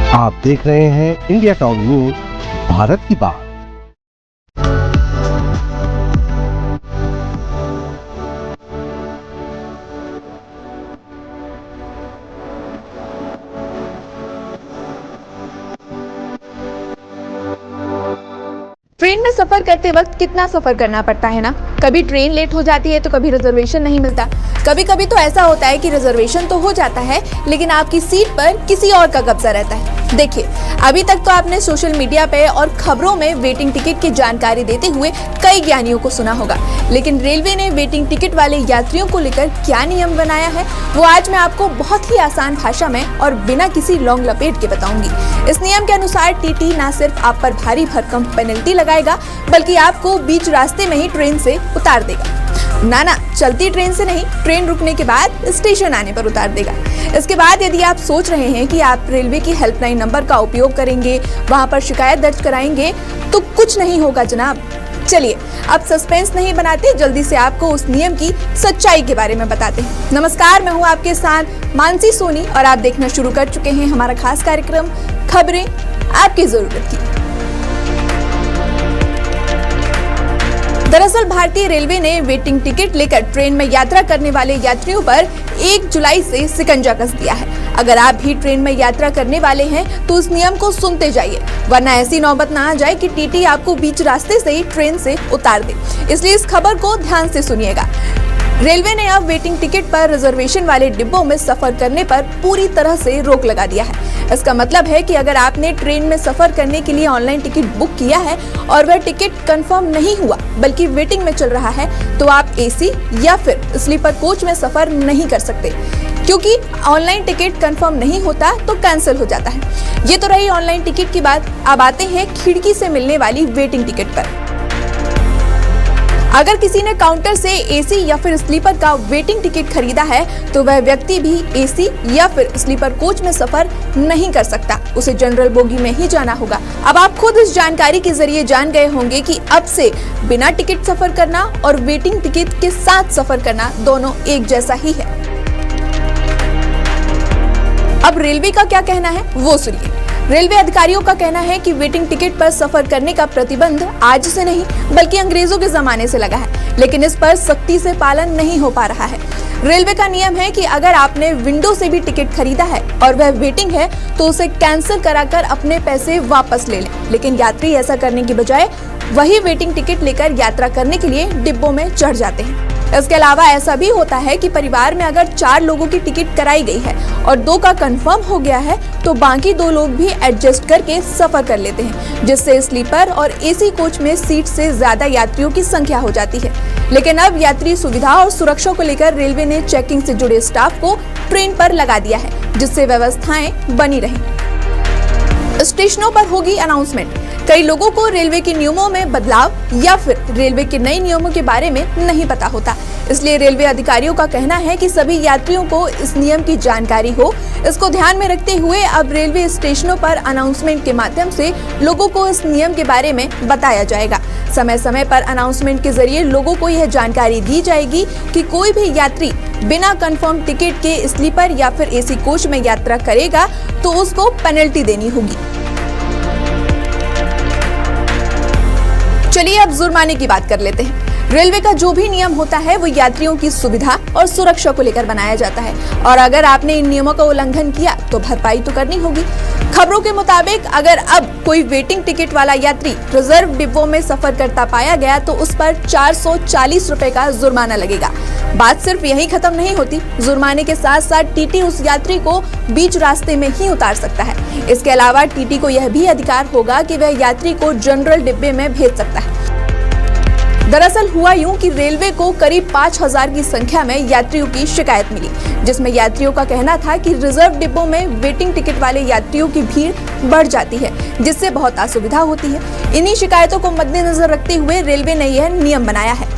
आप देख रहे हैं इंडिया टाउन न्यूज, भारत की बात। ट्रेन में सफर करते वक्त कितना सफर करना पड़ता है ना। कभी ट्रेन लेट हो जाती है तो कभी रिजर्वेशन नहीं मिलता। कभी कभी तो ऐसा होता है कि रिजर्वेशन तो हो जाता है लेकिन आपकी सीट पर किसी और का कब्जा रहता है। देखिए, अभी तक तो आपने सोशल मीडिया पे और खबरों में वेटिंग टिकट की जानकारी देते हुए कई ज्ञानियों को सुना होगा, लेकिन रेलवे ने वेटिंग टिकट वाले यात्रियों को लेकर क्या नियम बनाया है वो आज मैं आपको बहुत ही आसान भाषा में और बिना किसी लॉन्ग लपेट के बताऊंगी। इस नियम के अनुसार टीटी न सिर्फ आप पर भारी भरकम पेनल्टी लगाएगा बल्कि आपको बीच रास्ते में ही ट्रेन से उतार देगा। ना, चलती ट्रेन से नहीं, ट्रेन रुकने के बाद स्टेशन आने पर उतार देगा। इसके बाद यदि आप सोच रहे हैं कि आप रेलवे की हेल्पलाइन नंबर का उपयोग करेंगे, वहां पर शिकायत दर्ज कराएंगे, तो कुछ नहीं होगा जनाब। चलिए अब सस्पेंस नहीं बनाते, जल्दी से आपको उस नियम की सच्चाई के बारे में बताते हैं। नमस्कार, मैं हूं आपके साथ मानसी सोनी और आप देखना शुरू कर चुके हैं हमारा खास कार्यक्रम खबरें आपकी जरूरत की। दरअसल भारतीय रेलवे ने वेटिंग टिकट लेकर ट्रेन में यात्रा करने वाले यात्रियों पर 1 जुलाई से शिकंजा कस दिया है। अगर आप भी ट्रेन में यात्रा करने वाले हैं तो इस नियम को सुनते जाइए, वरना ऐसी नौबत ना आ जाए कि टीटी आपको बीच रास्ते से ही ट्रेन से उतार दे। इसलिए इस खबर को ध्यान से सुनिएगा। रेलवे ने अब वेटिंग टिकट पर रिजर्वेशन वाले डिब्बों में सफर करने पर पूरी तरह से रोक लगा दिया है। इसका मतलब है कि अगर आपने ट्रेन में सफर करने के लिए ऑनलाइन टिकट बुक किया है और वह टिकट कंफर्म नहीं हुआ बल्कि वेटिंग में चल रहा है तो आप एसी या फिर स्लीपर कोच में सफर नहीं कर सकते, क्योंकि ऑनलाइन टिकट कंफर्म नहीं होता तो कैंसिल हो जाता है। ये तो रही ऑनलाइन टिकट की बात। अब आते हैं खिड़की से मिलने वाली वेटिंग टिकट पर। अगर किसी ने काउंटर से एसी या फिर स्लीपर का वेटिंग टिकट खरीदा है तो वह व्यक्ति भी एसी या फिर स्लीपर कोच में सफर नहीं कर सकता, उसे जनरल बोगी में ही जाना होगा। अब आप खुद इस जानकारी के जरिए जान गए होंगे कि अब से बिना टिकट सफर करना और वेटिंग टिकट के साथ सफर करना दोनों एक जैसा ही है। अब रेलवे का क्या कहना है वो सुनिए। रेलवे अधिकारियों का कहना है कि वेटिंग टिकट पर सफर करने का प्रतिबंध आज से नहीं बल्कि अंग्रेजों के जमाने से लगा है, लेकिन इस पर सख्ती से पालन नहीं हो पा रहा है। रेलवे का नियम है कि अगर आपने विंडो से भी टिकट खरीदा है और वह वेटिंग है तो उसे कैंसिल कराकर अपने पैसे वापस ले लें, लेकिन यात्री ऐसा करने की बजाय वही वेटिंग टिकट लेकर यात्रा करने के लिए डिब्बों में चढ़ जाते हैं। इसके अलावा ऐसा भी होता है कि परिवार में अगर 4 लोगों की टिकट कराई गई है और 2 का कंफर्म हो गया है तो बाकी 2 लोग भी एडजस्ट करके सफर कर लेते हैं, जिससे स्लीपर और एसी कोच में सीट से ज्यादा यात्रियों की संख्या हो जाती है। लेकिन अब यात्री सुविधा और सुरक्षा को लेकर रेलवे ने चेकिंग से जुड़े स्टाफ को ट्रेन पर लगा दिया है, जिससे व्यवस्थाएं बनी रहें। स्टेशनों पर होगी अनाउंसमेंट। कई लोगों को रेलवे के नियमों में बदलाव या फिर रेलवे के नए नियमों के बारे में नहीं पता होता, इसलिए रेलवे अधिकारियों का कहना है कि सभी यात्रियों को इस नियम की जानकारी हो। इसको ध्यान में रखते हुए अब रेलवे स्टेशनों पर अनाउंसमेंट के माध्यम से लोगों को इस नियम के बारे में बताया जाएगा। समय समय पर अनाउंसमेंट के जरिए लोगों को यह जानकारी दी जाएगी कि कोई भी यात्री बिना कंफर्म टिकट के स्लीपर या फिर एसी कोच में यात्रा करेगा तो उसको पेनल्टी देनी होगी। चलिए अब जुर्माने की बात कर लेते हैं। रेलवे का जो भी नियम होता है वो यात्रियों की सुविधा और सुरक्षा को लेकर बनाया जाता है, और अगर आपने इन नियमों का उल्लंघन किया तो भरपाई तो करनी होगी। खबरों के मुताबिक अगर अब कोई वेटिंग टिकट वाला यात्री रिजर्व डिब्बों में सफर करता पाया गया तो उस पर 440 रुपए का जुर्माना लगेगा। बात सिर्फ यही खत्म नहीं होती, जुर्माने के साथ साथ टीटी उस यात्री को बीच रास्ते में ही उतार सकता है। इसके अलावा टीटी को यह भी अधिकार होगा कि वह यात्री को जनरल डिब्बे में भेज सकता है। दरअसल हुआ यूं कि रेलवे को करीब 5000 की संख्या में यात्रियों की शिकायत मिली, जिसमें यात्रियों का कहना था कि रिजर्व डिब्बों में वेटिंग टिकट वाले यात्रियों की भीड़ बढ़ जाती है, जिससे बहुत असुविधा होती है। इन्हीं शिकायतों को मद्देनजर रखते हुए रेलवे ने यह नियम बनाया है।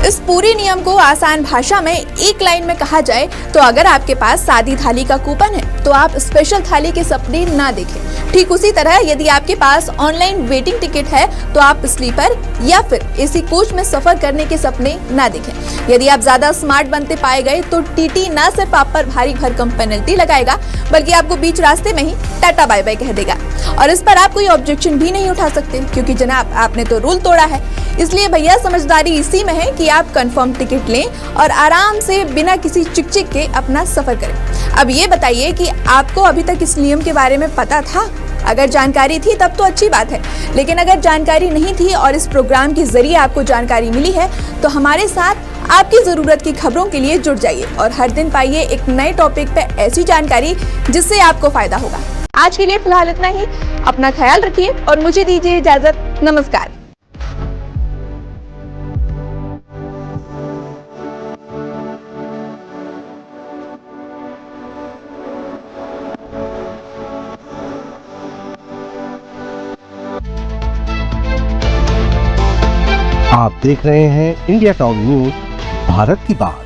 इस पूरे नियम को आसान भाषा में एक लाइन में कहा जाए तो अगर आपके पास सादी थाली का कूपन है तो आप स्पेशल थाली के सपने ना देखें। ठीक उसी तरह यदि आपके पास ऑनलाइन वेटिंग टिकट है तो आप स्लीपर या फिर एसी कोच में सफर करने के सपने ना देखें। यदि आप ज्यादा स्मार्ट बनते पाए गए तो टीटी ना सिर्फ आप पर भारी भरकम पेनल्टी लगाएगा बल्कि आपको बीच रास्ते में ही टाटा बाय बाय कह देगा। और इस पर आप कोई ऑब्जेक्शन भी नहीं उठा सकते क्योंकि जनाब आपने तो रूल तोड़ा है। इसलिए भैया समझदारी इसी में है कि आप कंफर्म टिकट लें और आराम से बिना किसी चिक के अपना सफर करें। अब ये बताइए कि आपको अभी तक इस नियम के बारे में पता था? अगर जानकारी थी तब तो अच्छी बात है, लेकिन अगर जानकारी नहीं थी और इस प्रोग्राम के जरिए आपको जानकारी मिली है तो हमारे साथ आपकी जरूरत की खबरों के लिए जुड़ जाइए और हर दिन पाइए एक नए टॉपिक पे ऐसी जानकारी जिससे आपको फायदा होगा। आज के लिए फिलहाल इतना ही। अपना ख्याल रखिए और मुझे दीजिए इजाजत। नमस्कार। आप देख रहे हैं इंडिया टाउन न्यूज, भारत की बात।